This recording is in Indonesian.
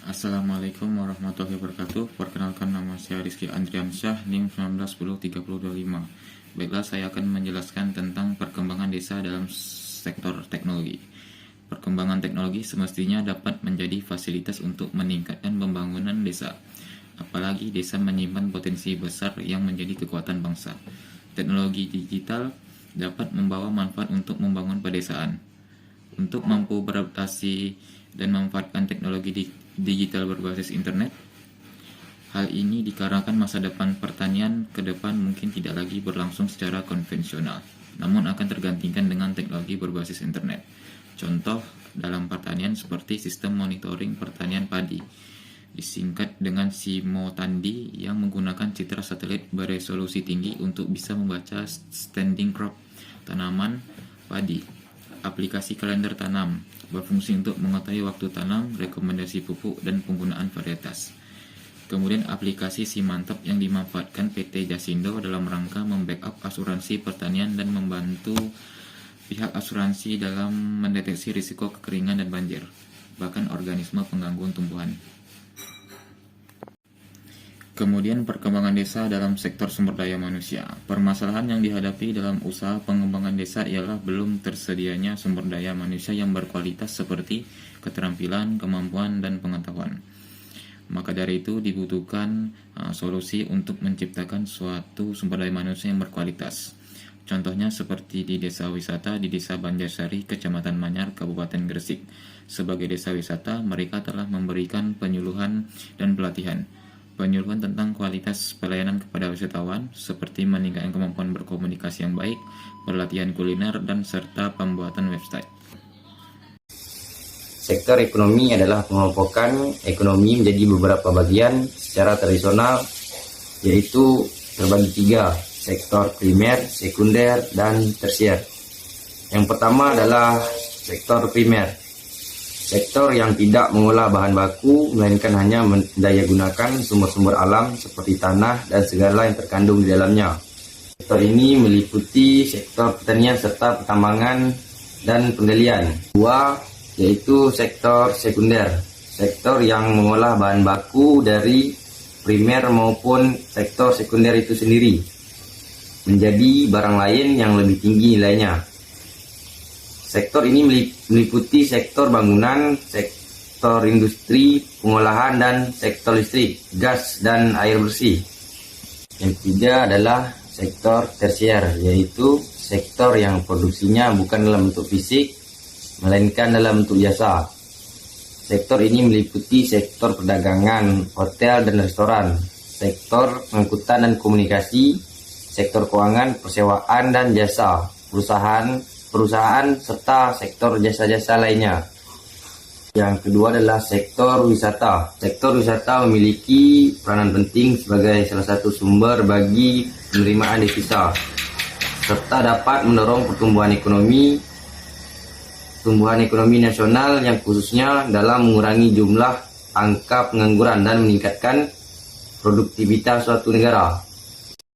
Assalamualaikum warahmatullahi wabarakatuh. Perkenalkan, nama saya Rizky Andriansyah, NIM 19103025. Baiklah, saya akan menjelaskan tentang perkembangan desa dalam sektor teknologi. Perkembangan teknologi semestinya dapat menjadi fasilitas untuk meningkatkan pembangunan desa. Apalagi desa menyimpan potensi besar yang menjadi kekuatan bangsa. Teknologi digital dapat membawa manfaat untuk membangun pedesaan. Untuk mampu beradaptasi dan memanfaatkan teknologi digital berbasis internet. Hal ini dikarenakan masa depan pertanian ke depan mungkin tidak lagi berlangsung secara konvensional, namun akan tergantikan dengan teknologi berbasis internet. Contoh dalam pertanian seperti sistem monitoring pertanian padi, disingkat dengan Simotandi, yang menggunakan citra satelit beresolusi tinggi untuk bisa membaca standing crop tanaman padi. Aplikasi kalender tanam berfungsi untuk mengetahui waktu tanam, rekomendasi pupuk, dan penggunaan varietas. Kemudian aplikasi Simantap yang dimanfaatkan PT Jasindo dalam rangka membackup asuransi pertanian dan membantu pihak asuransi dalam mendeteksi risiko kekeringan dan banjir, bahkan organisme pengganggu tumbuhan. Kemudian perkembangan desa dalam sektor sumber daya manusia. Permasalahan yang dihadapi dalam usaha pengembangan desa ialah belum tersedianya sumber daya manusia yang berkualitas seperti keterampilan, kemampuan, dan pengetahuan. Maka dari itu dibutuhkan solusi untuk menciptakan suatu sumber daya manusia yang berkualitas. Contohnya seperti di desa wisata di Desa Banjarsari, Kecamatan Manyar, Kabupaten Gresik. Sebagai desa wisata, mereka telah memberikan penyuluhan dan pelatihan tentang kualitas pelayanan kepada wisatawan, seperti meningkatkan kemampuan berkomunikasi yang baik, pelatihan kuliner, dan serta pembuatan website. Sektor ekonomi adalah pengelompokan ekonomi menjadi beberapa bagian secara tradisional, yaitu terbagi 3, sektor primer, sekunder, dan tersier. Yang pertama adalah sektor primer. Sektor yang tidak mengolah bahan baku, melainkan hanya mendayagunakan sumber-sumber alam seperti tanah dan segala yang terkandung di dalamnya. Sektor ini meliputi sektor pertanian serta pertambangan dan penggalian. 2, yaitu sektor sekunder. Sektor yang mengolah bahan baku dari primer maupun sektor sekunder itu sendiri menjadi barang lain yang lebih tinggi nilainya. Sektor ini meliputi sektor bangunan, sektor industri, pengolahan, dan sektor listrik, gas, dan air bersih. Yang ketiga adalah sektor tersier, yaitu sektor yang produksinya bukan dalam bentuk fisik, melainkan dalam bentuk jasa. Sektor ini meliputi sektor perdagangan, hotel, dan restoran, sektor pengangkutan dan komunikasi, sektor keuangan, persewaan, dan jasa, perusahaan serta sektor jasa-jasa lainnya. Yang kedua adalah sektor wisata. Sektor wisata memiliki peranan penting sebagai salah satu sumber bagi penerimaan devisa, serta dapat mendorong pertumbuhan ekonomi nasional, yang khususnya dalam mengurangi jumlah angka pengangguran dan meningkatkan produktivitas suatu negara.